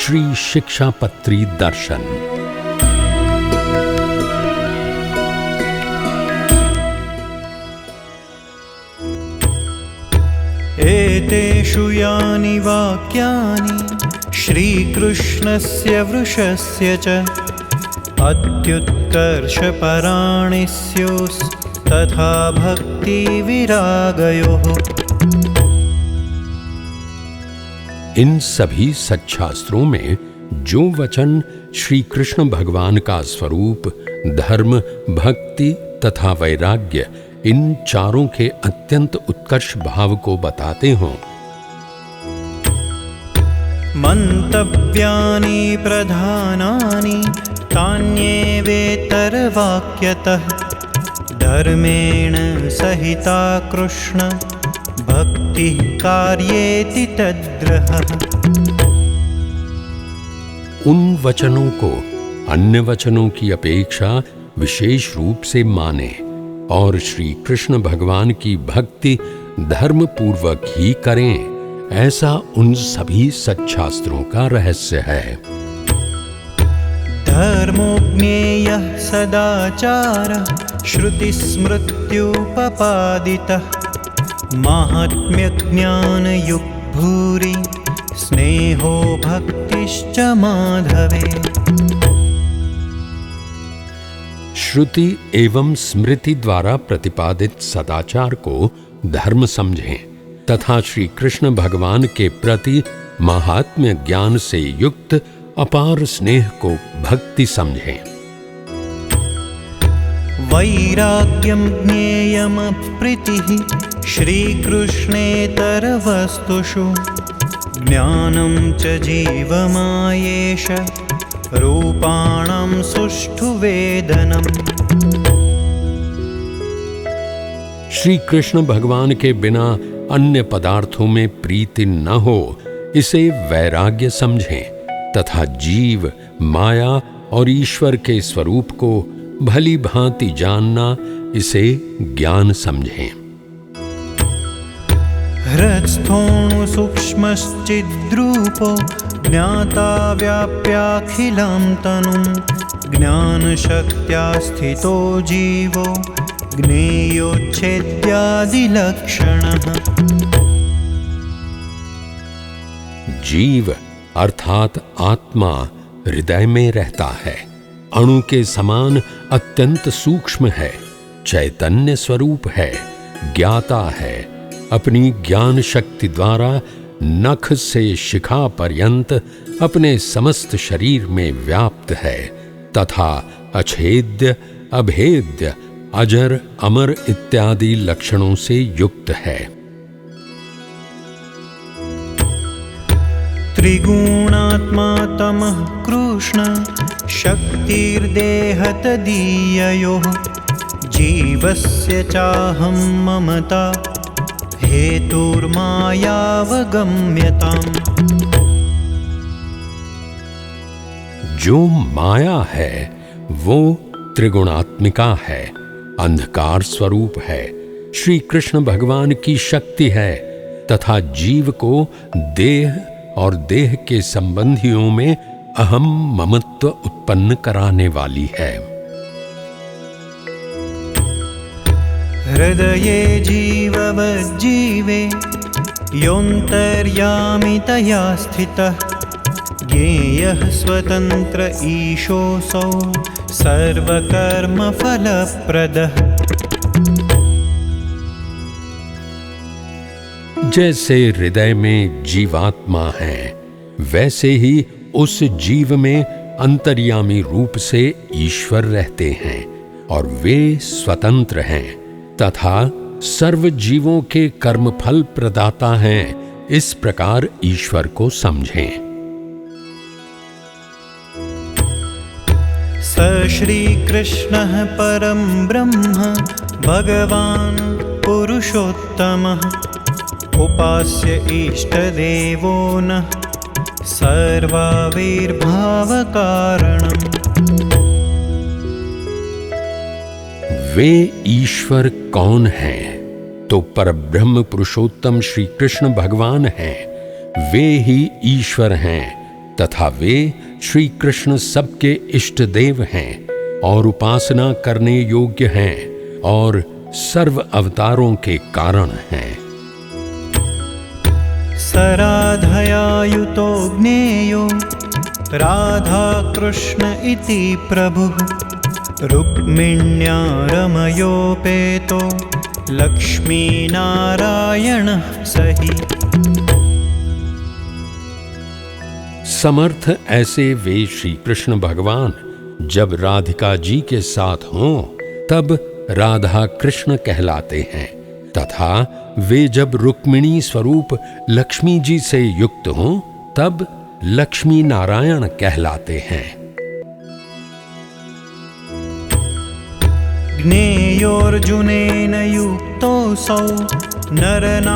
श्री शिक्षापत्री दर्शन। एतेषु यानि वाक्यानि श्रीकृष्णस्य वृषस्य च अत्युत्कर्षपराणि स्युस्तथा भक्तिविरागयोः। इन सभी सच्छास्त्रों में जो वचन श्री कृष्ण भगवान का स्वरूप, धर्म, भक्ति तथा वैराग्य इन चारों के अत्यंत उत्कर्ष भाव को बताते हों। मंतव्यानि प्रधानानि तान्येवेतरवाक्यतः धर्मेण सहिता कृष्ण भक्ति कार्येति तद्ग्रहः। उन वचनों को अन्य वचनों की अपेक्षा विशेष रूप से माने और श्री कृष्ण भगवान की भक्ति धर्म पूर्वक ही करें, ऐसा उन सभी सच्छास्त्रों का रहस्य है। धर्मो ज्ञेयः सदाचारः श्रुतिस्मृत्युपपादितः माहात्म्य ज्ञान युक् भूरि स्नेहो भक्तिश्च माधवे। श्रुति एवं स्मृति द्वारा प्रतिपादित सदाचार को धर्म समझें तथा श्री कृष्ण भगवान के प्रति महात्म्य ज्ञान से युक्त अपार स्नेह को भक्ति समझें। वैराग्यं ज्ञेयमप्रीतिः श्रीकृष्णेतरवस्तुषु ज्ञानं च जीवमायेष रूपाणां सुष्ठु वेदनम्। श्री कृष्ण भगवान के बिना अन्य पदार्थों में प्रीति न हो, इसे वैराग्य समझें तथा जीव, माया और ईश्वर के स्वरूप को भली भांति जानना, इसे ज्ञान समझें। हृत्स्थोणु सूक्ष्मश्चिद्रूपो ज्ञाता व्याप्याखिलां तनुं ज्ञानशक्त्या स्थितो जीवो ज्ञेयोच्छेद्यादिलक्षणः। जीव अर्थात आत्मा हृदय में रहता है, अणु के समान अत्यंत सूक्ष्म है, चैतन्य स्वरूप है, ज्ञाता है, अपनी ज्ञान शक्ति द्वारा नख से शिखा पर्यंत अपने समस्त शरीर में व्याप्त है तथा अछेद्य, अभेद्य, अजर, अमर इत्यादि लक्षणों से युक्त है। त्रिगुणात्मा तमः कृष्ण शक्तिर्देहतदीययोः जीवस्य चाहं ममता हेतुर्मायावगम्यताम्। जो माया है वो त्रिगुणात्मिका है, अंधकार स्वरूप है, श्री कृष्ण भगवान की शक्ति है तथा जीव को देह और देह के संबंधियों में अहम ममत्व उत्पन्न कराने वाली है। हृदये जीववज्जीवे योऽन्तर्यामि तया स्थितः ज्ञेयः स्वतन्त्र ईशोऽसौ सर्वकर्मफलप्रदः। जैसे हृदय में जीवात्मा है, वैसे ही उस जीव में अंतर्यामी रूप से ईश्वर रहते हैं और वे स्वतंत्र हैं तथा सर्व जीवों के कर्मफल प्रदाता हैं। इस प्रकार ईश्वर को समझें। स श्रीकृष्णः परं ब्रह्म भगवान् पुरुषोत्तमः उपास्य इष्टदेवो नः सर्वाविर्भावकारणम्। वे ईश्वर कौन हैं? तो परब्रह्म पुरुषोत्तम श्री कृष्ण भगवान हैं। वे ही ईश्वर हैं तथा वे श्री कृष्ण सबके इष्ट देव हैं और उपासना करने योग्य हैं और सर्व अवतारों के कारण हैं। सराधयायुतो ज्ञेयो राधा कृष्ण इति प्रभुः रुक्मिण्या रमयोपेतो लक्ष्मीनारायणः सही। समर्थ ऐसे वे श्री कृष्ण भगवान जब राधिका जी के साथ हों तब राधा कृष्ण कहलाते हैं, तथा वे जब रुक्मिणी स्वरूप लक्ष्मी जी से युक्त हों तब लक्ष्मी नारायण कहलाते हैं। ज्ञेयोऽर्जुनेन युक्तोऽसौ नरनारायणाभिधः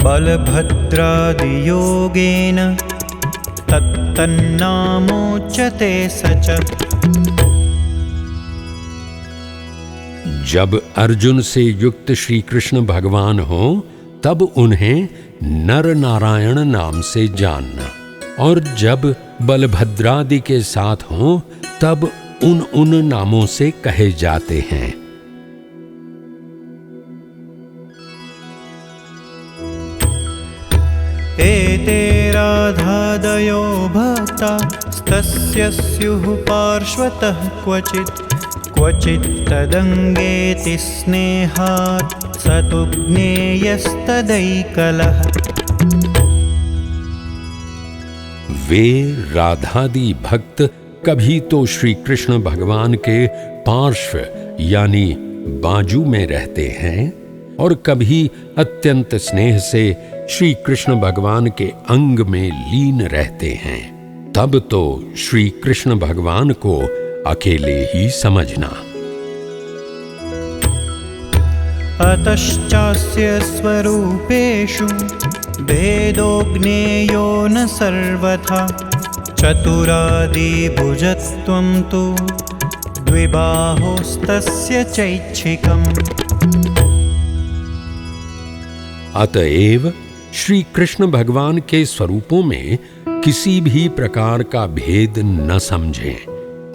बलभद्रादियोगेन तत्तन्नामोच्यते सच। जब अर्जुन से युक्त श्री कृष्ण भगवान हो तब उन्हें नर नारायण नाम से जानना, और जब बलभद्रादि के साथ हो तब उन नामों से कहे जाते हैं। एते राधादयो भक्ता स्तस्य स्युः पार्श्वतः क्वचित् तदङ्गेति स्नेहात् स तु ज्ञेयस्तदैकलः। वे राधादि भक्त कभी तो श्री कृष्ण भगवान के पार्श्व यानी बाजू में रहते हैं और कभी अत्यंत स्नेह से श्री कृष्ण भगवान के अंग में लीन रहते हैं। तब तो श्री कृष्ण भगवान को अकेले ही समझना। अतश्चास्य स्वरूपेषु भेदो ज्ञेयो न सर्वथा चतुरादिभुजत्वं तु द्विबाहोस्तस्य चैच्छिकम्। अतएव श्री कृष्ण भगवान के स्वरूपों में किसी भी प्रकार का भेद न समझें,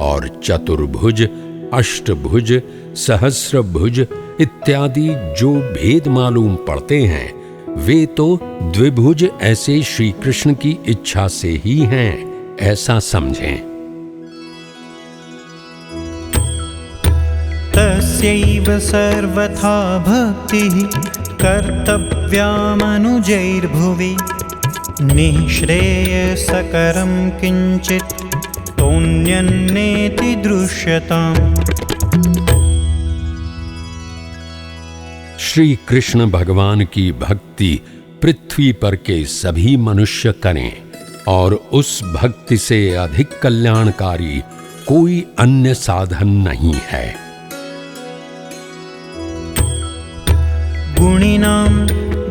और चतुर्भुज, अष्टभुज, सहस्रभुज इत्यादि जो भेद मालूम पड़ते हैं वे तो द्विभुज ऐसे श्री कृष्ण की इच्छा से ही हैं, ऐसा समझें। तस्यैव सर्वथा भक्तिः कर्तव्यामनुजैर्भुवि निःश्रेयसकरं किञ्चित् तोऽन्यन्नेति दृश्यताम्। श्री कृष्ण भगवान की भक्ति पृथ्वी पर के सभी मनुष्य करें, और उस भक्ति से अधिक कल्याणकारी कोई अन्य साधन नहीं है। गुणिनां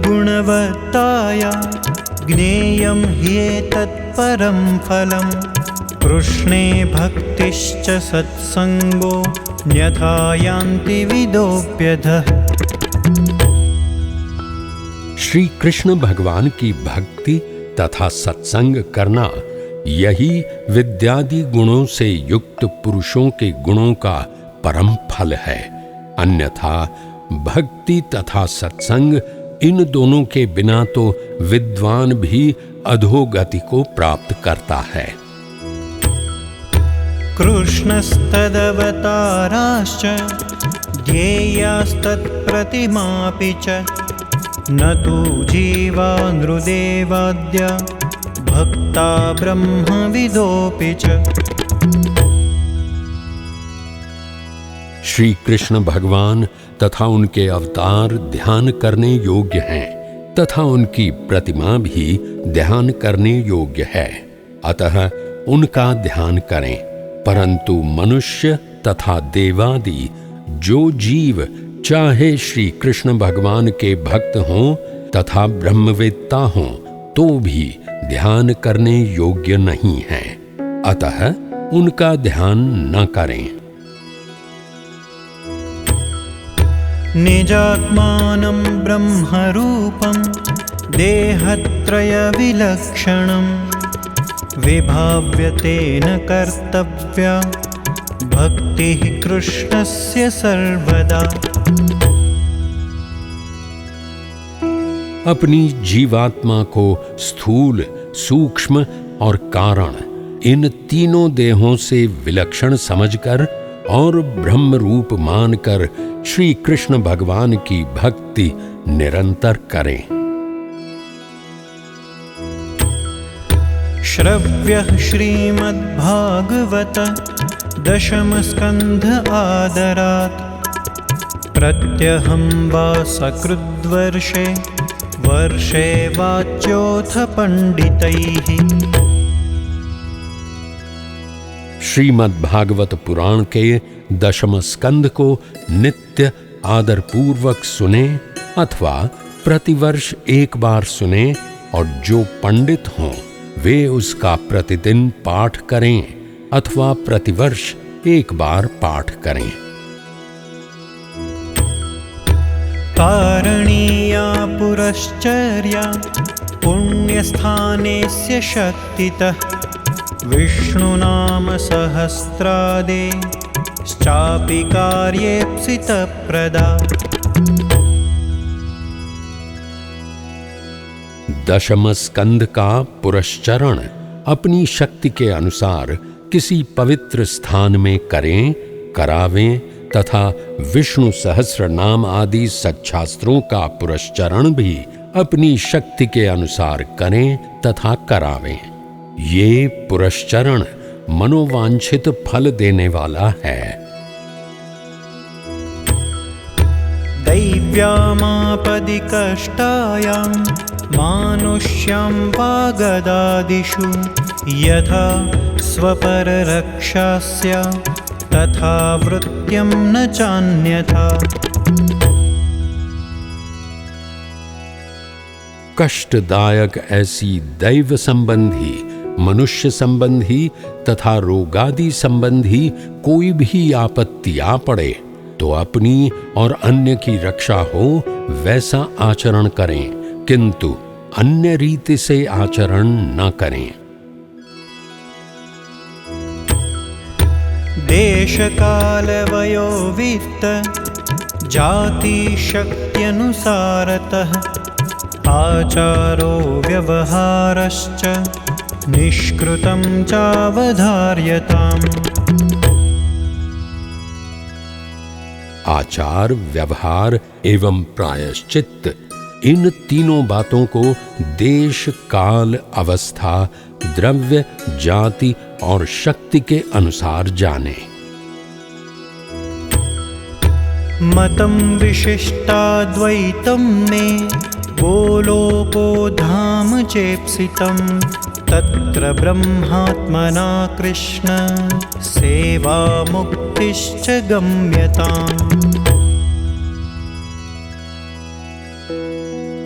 गुणवत्ताया ज्ञेयं ह्येतत् परं फलं कृष्णे भक्तिश्च सत्संगो न्यथा यान्ति विदोऽप्यधः। श्री कृष्ण भगवान की भक्ति तथा सत्संग करना यही विद्यादि गुणों से युक्त पुरुषों के गुणों का परम फल है। अन्यथा भक्ति तथा सत्संग इन दोनों के बिना तो विद्वान भी अधोगति को प्राप्त करता है। कृष्णस्तदवताराश्च ध्येयास्तत्प्रतिमापि च न तु जीवा नृदेवाद्य भक्ता ब्रह्मविदोऽपि च। श्री कृष्ण भगवान तथा उनके अवतार ध्यान करने योग्य हैं, तथा उनकी प्रतिमा भी ध्यान करने योग्य है, अतः उनका ध्यान करें। परंतु मनुष्य तथा देवादि जो जीव चाहे श्री कृष्ण भगवान के भक्त हों तथा ब्रह्मवेत्ता हों तो भी ध्यान करने योग्य नहीं हैं, अतः उनका ध्यान न करें। निजात्मानं ब्रह्मरूपं देहत्रयविलक्षणं विभाव्यतेन कर्तव्या भक्तिः कृष्णस्य सर्वदा। अपनी जीवात्मा को स्थूल, सूक्ष्म और कारण इन तीनों देहों से विलक्षण समझकर और ब्रह्म रूप मानकर श्री कृष्ण भगवान की भक्ति निरंतर करें। श्रव्यः श्रीमद्भागवत दशम स्कंध आदरात् प्रत्यहं वा सकृद्वर्षे वर्षे वाच्योऽथ पंडितैः। श्रीमद् भागवत पुराण के दशम स्कंद को नित्य आदर पूर्वक सुने अथवा प्रतिवर्ष एक बार सुने और जो पंडित हों वे उसका प्रतिदिन पाठ करें अथवा प्रतिवर्ष एक बार पाठ करें। कारणीया पुरश्चर्या पुण्यस्थानेस्य शक्तितः विष्णुनाम सहस्रादे श्चापि कार्येप्सितप्रदा। दशम स्कंद का पुरश्चरण अपनी शक्ति के अनुसार किसी पवित्र स्थान में करें, करावें तथा विष्णु सहस्र नाम आदि सच्छास्त्रों का पुरश्चरण भी अपनी शक्ति के अनुसार करें तथा करावें। ये पुरश्चरण मनोवांछित फल देने वाला है। दैव्यामापदि कष्टायां मानुष्यां वा गदादिषु यथा स्वपररक्षास्य तथा वृत्यं न चान्यथा। कष्टदायक ऐसी दैव संबंधी, मनुष्य संबंधी तथा रोगादि संबंधी कोई भी आपत्ति आ पड़े तो अपनी और अन्य की रक्षा हो वैसा आचरण करें, किंतु अन्य रीति से आचरण न करें। देश काल वयो वित्त जाति शक्त्यनुसारतः आचारो व्यवहारश्च निष्कृतं चावधार्यताम्। आचार, व्यवहार एवं प्रायश्चित्त इन तीनों बातों को देश, काल, अवस्था, द्रव्य, जाति और शक्ति के अनुसार जाने। मतं विशिष्टाद्वैतं मे गोलोको धाम चेप्सितं तत्र ब्रह्मात्मना कृष्ण सेवा मुक्तिश्च गम्यताम्।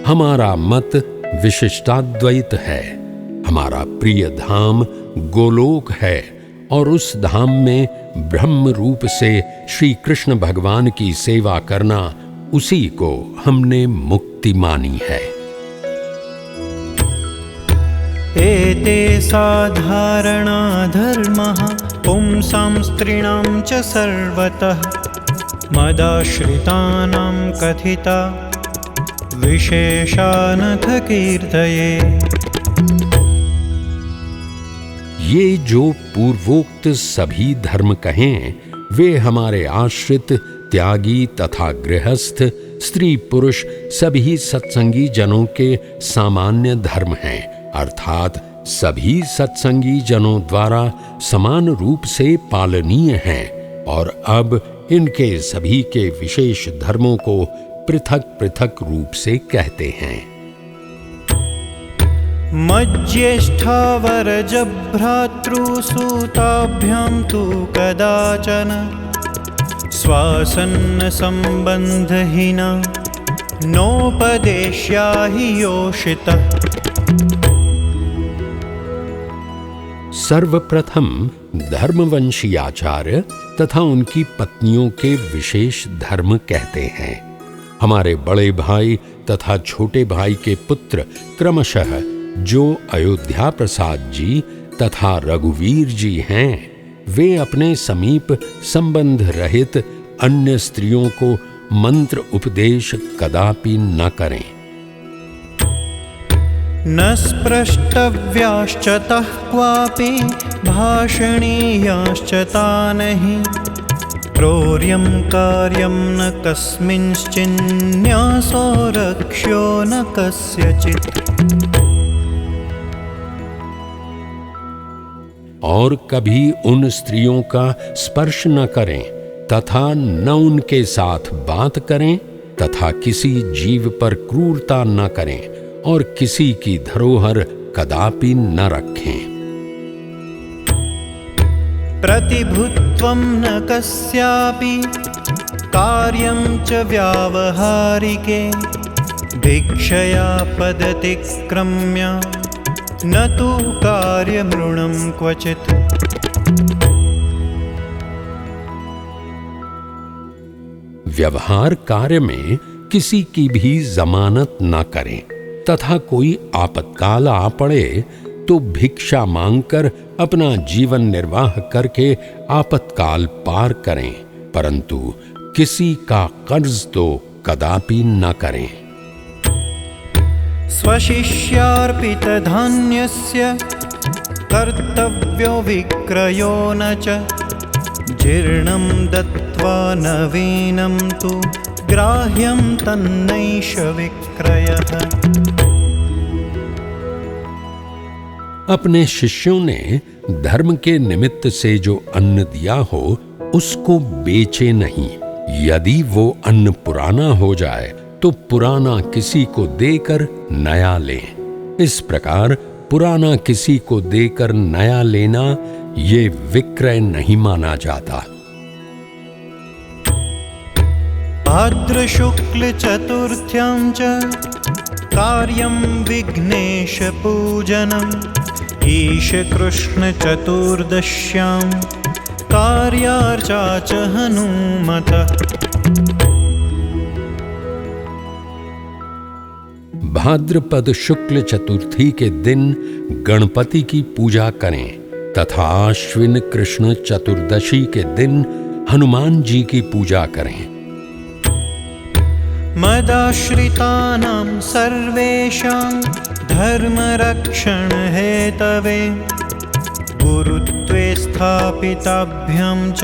हमारा मत विशिष्टाद्वैत है। हमारा प्रिय धाम गोलोक है और उस धाम में ब्रह्म रूप से श्री कृष्ण भगवान की सेवा करना, उसी को हमने मुक्ति मानी है। एते साधारणा धर्मः पुंसां स्त्रीणां च सर्वतः मदाश्रितानां कथिता विशेषानथ कीर्तये। ये जो पूर्वोक्त सभी धर्म कहें वे हमारे आश्रित, त्यागी तथा गृहस्थ, स्त्री पुरुष सभी सत्संगी जनों के सामान्य धर्म हैं, अर्थात सभी सत्संगी जनों द्वारा समान रूप से पालनीय हैं और अब इनके सभी के विशेष धर्मों को पृथक पृथक रूप से कहते हैं। मज्येष्ठावरजभ्रातृसूताभ्यां तु कदाचन स्वासन्न संबंधहीना नोपदेश्या हि योषितः। सर्वप्रथम धर्मवंशी आचार्य तथा उनकी पत्नियों के विशेष धर्म कहते हैं। हमारे बड़े भाई तथा छोटे भाई के पुत्र क्रमशः जो अयोध्या प्रसाद जी तथा रघुवीर जी हैं, वे अपने समीप संबंध रहित अन्य स्त्रियों को मंत्र उपदेश कदापि न करें। न स्पृष्टव्याश्च तः क्वापि भाषणीयाश्च तानहि क्रौर्यं कार्यं न कस्मिंश्चिन्न्यासो रक्ष्यो न कस्यचित्। और कभी उन स्त्रियों का स्पर्श न करें तथा न उनके साथ बात करें तथा किसी जीव पर क्रूरता न करें और किसी की धरोहर कदापि न रखें। प्रतिभूत्वं न कस्यापि कार्यं च व्यावहारिके भिक्षया पदतिक्रम्य न तु कार्यमृणं क्वचित्। व्यवहार कार्य में किसी की भी जमानत न करें तथा कोई आपत्काल आ पड़े तो भिक्षा मांगकर अपना जीवन निर्वाह करके आपत्काल पार करें, परंतु किसी का कर्ज तो कदापि न करें। स्वशिष्यार्पित धान्यस्य कर्तव्यो विक्रयो न च जीर्णं दत्त्वा नवीनं तु ग्राह्यं तन्नैष विक्रयः। अपने शिष्यों ने धर्म के निमित्त से जो अन्न दिया हो उसको बेचे नहीं। यदि वो अन्न पुराना हो जाए तो पुराना किसी को देकर नया लें। इस प्रकार पुराना किसी को देकर नया लेना ये विक्रय नहीं माना जाता। भाद्र शुक्ल चतुर्थ्यां च कार्यं विघ्नेश पूजनम् ईश कृष्ण चतुर्दश्यां कार्यार्चा च हनुमतः। भाद्रपद शुक्ल चतुर्थी के दिन गणपति की पूजा करें तथा आश्विन कृष्ण चतुर्दशी के दिन हनुमान जी की पूजा करें। मदाश्रितानां सर्वेषां धर्मरक्षण हेतवे गुरुत्वे स्थापिताभ्यां च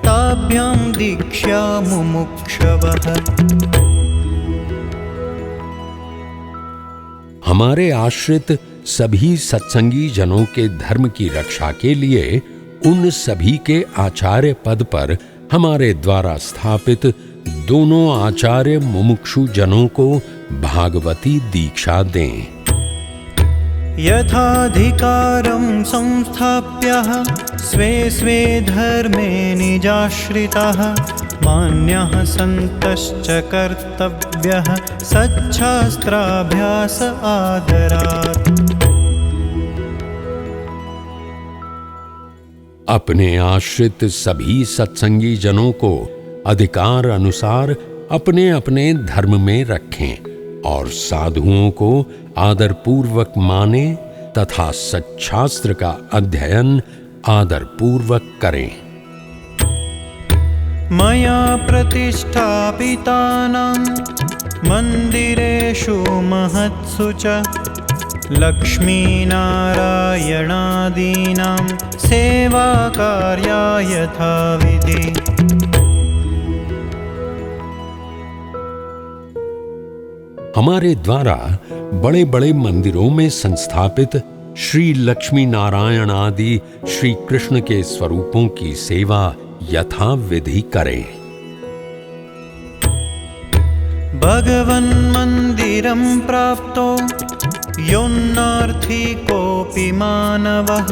ताभ्यां दीक्षा मुमुक्षवः। हमारे आश्रित सभी सत्संगी जनों के धर्म की रक्षा के लिए उन सभी के आचार्य पद पर हमारे द्वारा स्थापित दोनों आचार्य मुमुक्षु जनों को भागवती दीक्षा दें। यथाधिकारं संस्थाप्य स्वे स्वे धर्मे निजाश्रिताः मान्यः सन्तश्च कर्तव्यः सच्छास्त्राभ्यास आदरात्। अपने आश्रित सभी सत्संगी जनों को अधिकार अनुसार अपने अपने धर्म में रखें और साधुओं को आदर पूर्वक माने तथा सच्छास्त्र का अध्ययन आदर पूर्वक करें। मया प्रतिष्ठापितानां मंदिरेषु महत्सु च लक्ष्मीनारायणादीनां सेवा कार्या यथाविधि। हमारे द्वारा बड़े बड़े मंदिरों में संस्थापित श्री लक्ष्मी नारायण आदि श्री कृष्ण के स्वरूपों की सेवा यथा विधि करें। भगवन् मंदिरं प्राप्तो योन्नार्थी कोऽपि मानवः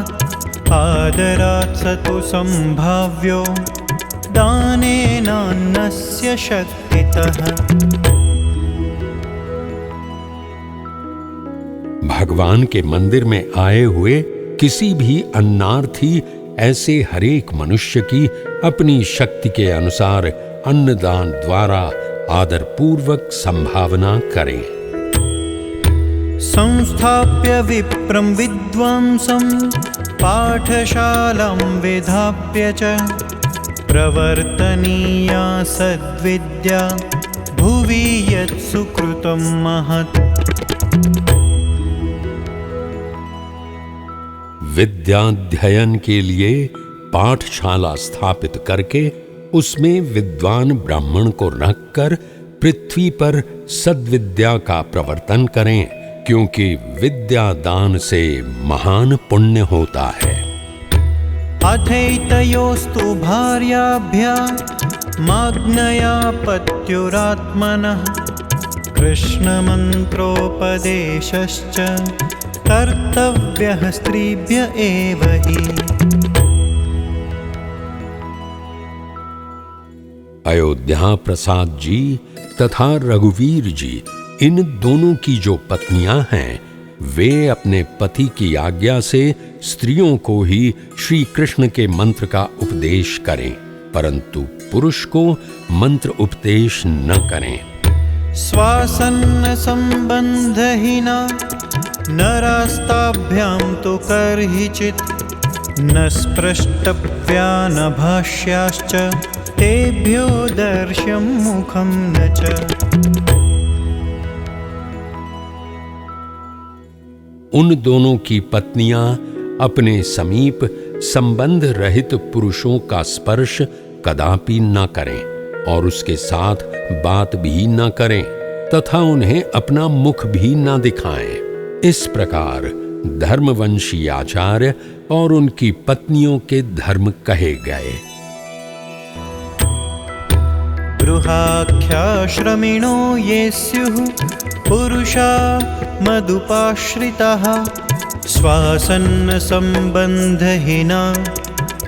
आदरात् स तु संभाव्यो दानेनान्नस्य शक्तितः। भगवान के मंदिर में आए हुए किसी भी अन्नार्थी ऐसे हरेक मनुष्य की अपनी शक्ति के अनुसार अन्नदान द्वारा आदरपूर्वक संभावना करें। संस्थाप्य विप्रं विद्वांसं पाठशालां विधाप्य च प्रवर्तनीया सद्विद्या भुवि यत्सुकृतं महत्। विद्याध्ययन के लिए पाठशाला स्थापित करके उसमें विद्वान ब्राह्मण को रखकर पृथ्वी पर सद्विद्या का प्रवर्तन करें, क्योंकि विद्या दान से महान पुण्य होता है। अथैतयोस्तु भार्याभ्यां माग्नया पत्युरात्मनः कृष्णमन्त्रोपदेशश्च कर्तव्यः स्त्रीभ्य एव हि। अयोध्या प्रसाद जी तथा रघुवीर जी, इन दोनों की जो पत्नियां हैं, वे अपने पति की आज्ञा से स्त्रियों को ही श्री कृष्ण के मंत्र का उपदेश करें, परंतु पुरुष को मंत्र उपदेश न करें। स्वासन्न संबंधहीना नरास्ताभ्यां तु कर्हिचित् न स्पृष्टव्या न भाष्याश्च तेभ्यो दर्श्यं मुखं न च। उन दोनों की पत्नियां अपने समीप संबंध रहित पुरुषों का स्पर्श कदापि न करें और उसके साथ बात भी न करें तथा उन्हें अपना मुख भी न दिखाएं। इस प्रकार धर्मवंशी आचार्य और उनकी पत्नियों के धर्म कहे गए। गृहाख्याश्रमिणो ये स्युः पुरुषा मदुपाश्रिताः स्वासन्न संबंधहीना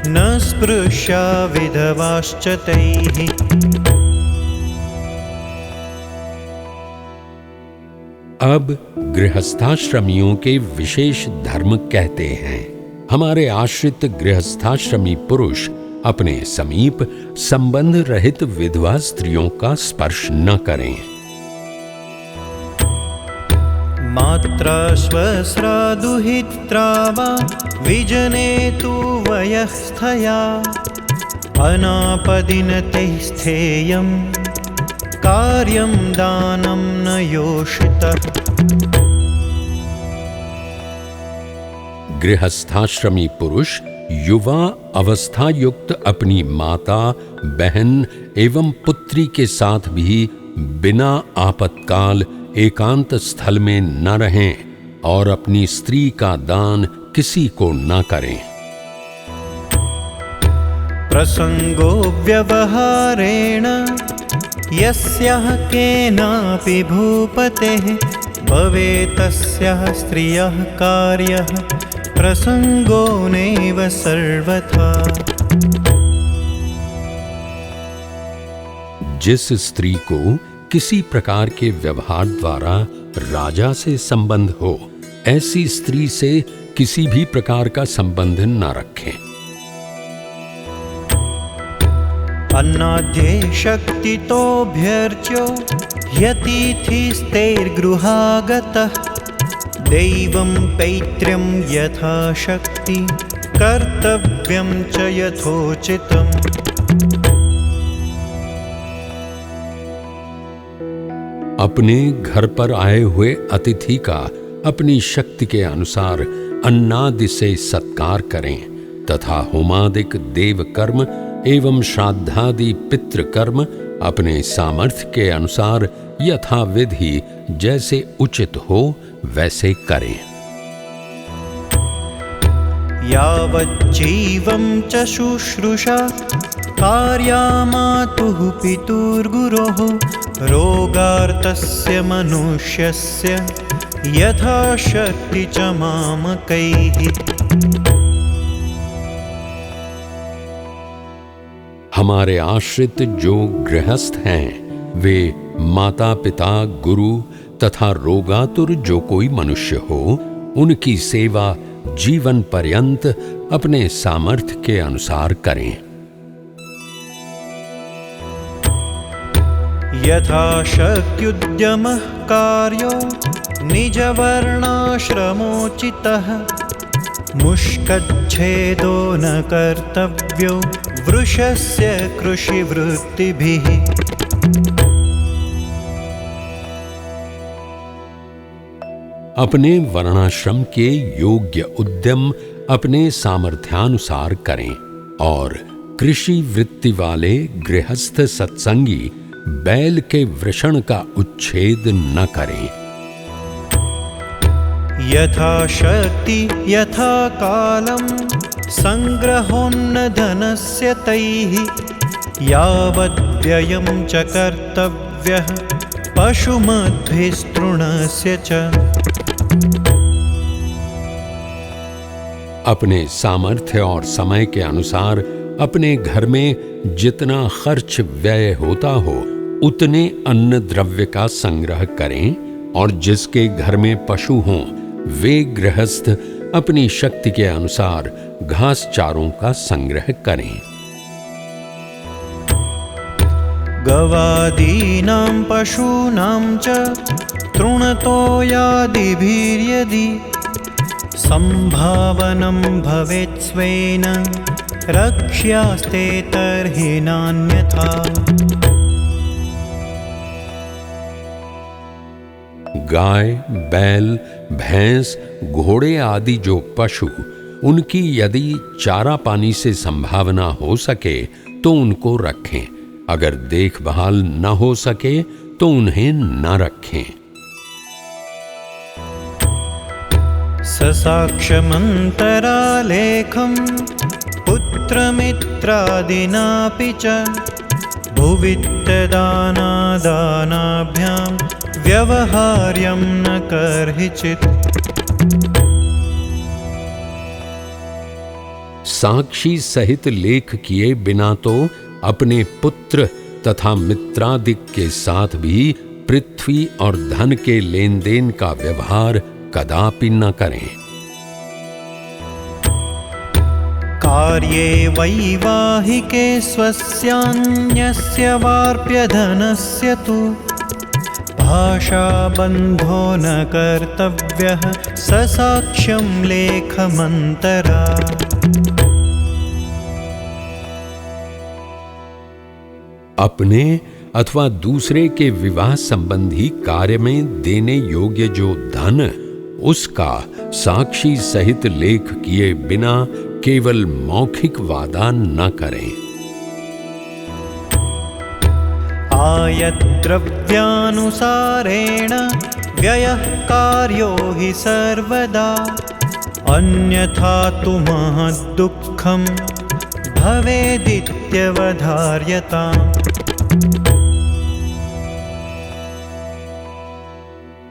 न स्पृश्या विधवाश्च तैः। अब गृहस्थाश्रमियों के विशेष धर्म कहते हैं। हमारे आश्रित गृहस्थाश्रमी पुरुष अपने समीप संबंध रहित विधवा स्त्रियों का स्पर्श न करें। मात्रा स्वस्रा दुहित्रा वा विजने तु वयस्थया अनापदिनतैः स्थेयं कार्यं दानं न योषितः। गृहस्थाश्रमी पुरुष युवा अवस्था युक्त अपनी माता, बहन एवं पुत्री के साथ भी बिना आपातकाल एकांत स्थल में न रहें और अपनी स्त्री का दान किसी को न करें। प्रसंगो व्यवहारेण यस्याः केनापि भूपतेः भवेत् तस्याः स्त्रियः कार्यः प्रसंगो नैव सर्वथा। जिस स्त्री को किसी प्रकार के व्यवहार द्वारा राजा से संबंध हो, ऐसी स्त्री से किसी भी प्रकार का संबंध न रखें। अन्नाद्ये शक्तितोऽभ्यर्च्यो ह्यतिथिस्तैर्गृहागतः दैवं पैत्र्यं यथाशक्ति कर्तव्यं च यथोचितम्। अपने घर पर आए हुए अतिथि का अपनी शक्ति के अनुसार अन्नादि से सत्कार करें तथा होमादिक देव कर्म एवं श्राद्धादि पितृ कर्म अपने सामर्थ्य के अनुसार यथाविधि जैसे उचित हो वैसे करें। यावज्जीवं च शुश्रूषा कार्यामातुः पितुर्गुरोः रोगार्तस्य मनुष्यस्य यथाशक्ति च मामकैः। हमारे आश्रित जो गृहस्थ हैं, वे माता पिता गुरु तथा रोगातुर जो कोई मनुष्य हो, उनकी सेवा जीवन पर्यंत अपने सामर्थ्य के अनुसार करें। यथा शक्युद्यमः कार्यो निजवर्णाश्रमोचितः मुष्कच्छेदो न कर्तव्यो वृषस्य कृषिवृत्तिभिः। अपने वर्णाश्रम के योग्य उद्यम अपने सामर्थ्यानुसार करें और कृषि वृत्ति वाले गृहस्थ सत्संगी बैल के वृषण का उच्छेद न करें। यथा शक्ति यथा कालं संग्रहोन्न धनस्य तैः यावद्व्ययं च कर्तव्यः पशुमद्भिस्तृणस्य च। अपने सामर्थ्य और समय के अनुसार अपने घर में जितना खर्च व्यय होता हो उतने अन्न द्रव्य का संग्रह करें और जिसके घर में पशु हों वे गृहस्थ अपनी शक्ति के अनुसार घास चारों का संग्रह करें। गवादीनां पशूनां च तृणतोयादिभिर्यदि संभावनं भवेत् स्वेन रक्ष्यास्ते तर्हि नान्यथा। गाय, बैल, भैंस, घोड़े आदि जो पशु उनकी यदि चारा पानी से संभावना हो सके तो उनको रखें, अगर देखभाल न हो सके तो उन्हें न रखें। ससाक्ष्यमन्तरालेखं पुत्रमित्रादिनापि च भुवित्तदानादानाभ्यां व्यवहार्यं न कर्हिचित्। साक्षी सहित लेख किए बिना तो अपने पुत्र तथा मित्रादिक के साथ भी पृथ्वी और धन के लेन देन का व्यवहार कदापि न करें। कार्ये वैवाहिके स्वस्यान्यस्य वार्प्यधनस्य तु भाषाबन्धो न कर्तव्यः ससाक्ष्यं लेखमन्तरा। अपने अथवा दूसरे के विवाह संबंधी कार्य में देने योग्य जो धन उसका साक्षी सहित लेख किए बिना केवल मौखिक वादा न करें। आयद्रव्यानुसारेण व्ययः कार्यो हि सर्वदा अन्यथा तु महद्दुःखं भवेदित्यवधार्यताम्।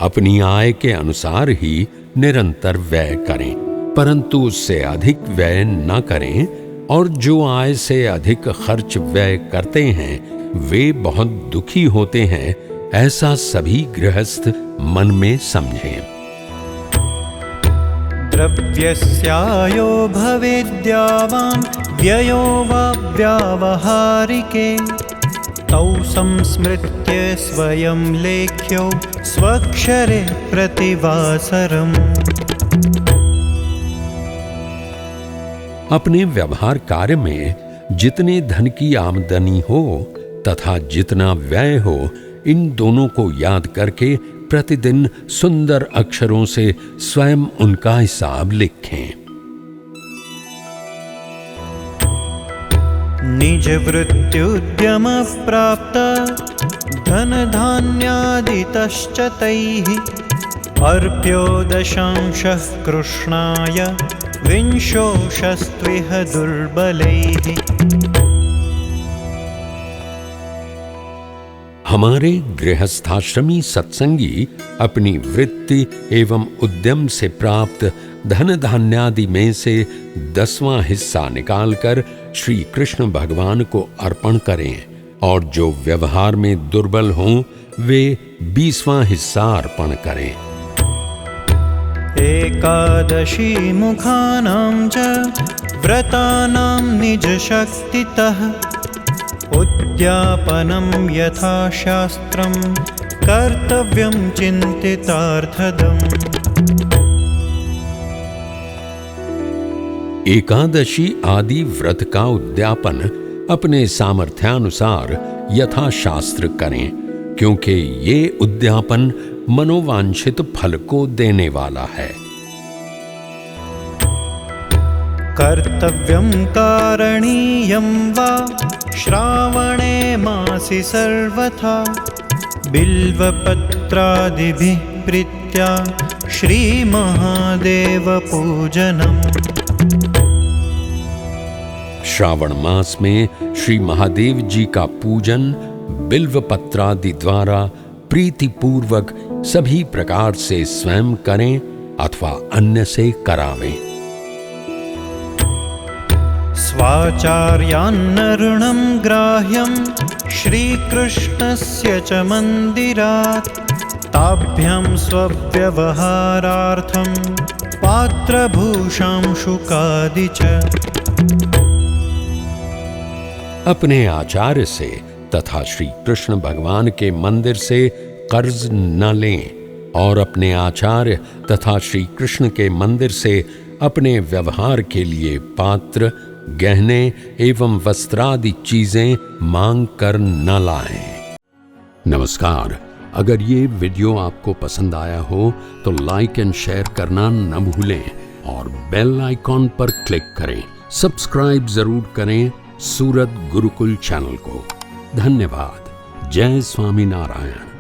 अपनी आय के अनुसार ही निरंतर व्यय करें, परंतु उससे अधिक व्यय न करें, और जो आय से अधिक खर्च व्यय करते हैं वे बहुत दुखी होते हैं, ऐसा सभी गृहस्थ मन में समझें। द्रव्यस्यायो भवेद्यावान् व्ययो वा व्यावहारिके तौ संस्मृत्य स्वयं लेख्यो स्वक्षरे प्रतिवासरम्। अपने व्यवहार कार्य में जितने धन की आमदनी हो तथा जितना व्यय हो इन दोनों को याद करके प्रतिदिन सुंदर अक्षरों से स्वयं उनका हिसाब लिखें। निज वृत्त्युद्यम प्राप्त धन धान्यादितश्च तैः अर्प्यो दशांशः कृष्णाय विंशोऽशस्त्विह दुर्बलैः। हमारे गृहस्थाश्रमी सत्संगी अपनी वृत्ति एवं उद्यम से प्राप्त धन धान्यादि में से 10वां हिस्सा निकालकर श्री कृष्ण भगवान को अर्पण करें, और जो व्यवहार में दुर्बल हों वे 20वां हिस्सा अर्पण करें। एकादशी मुखानां च व्रतानां निज शक्तितः उद्यापनं यथा शास्त्रं कर्तव्यं चिन्तितार्थदम्। एकादशी आदि व्रत का उद्यापन अपने सामर्थ्यानुसार यथाशास्त्र करें, क्योंकि ये उद्यापन मनोवांछित फल को देने वाला है। कर्तव्यं कारणीयं वा श्रावणे मासि सर्वथा बिल्वपत्रादिभिः प्रीत्या श्रीमहादेवपूजनम्। श्रावण मास में श्री महादेव जी का पूजन बिल्व पत्रादि द्वारा प्रीति पूर्वक सभी प्रकार से स्वयं करें अथवा अन्य से करावें। स्वाचार्यान्न ऋणं ग्राह्यं श्रीकृष्णस्य च मन्दिरात् ताभ्यां स्वव्यवहारार्थं पात्रभूषांशुकादि च। अपने आचार्य से तथा श्री कृष्ण भगवान के मंदिर से कर्ज न लें और अपने आचार्य तथा श्री कृष्ण के मंदिर से अपने व्यवहार के लिए पात्र, गहने एवं वस्त्रादि चीजें मांग कर न लाएं। नमस्कार। अगर ये वीडियो आपको पसंद आया हो तो लाइक एंड शेयर करना न भूलें और बेल आइकॉन पर क्लिक करें। सब्सक्राइब जरूर करें सूरत गुरुकुल चैनल को। धन्यवाद। जय स्वामी नारायण।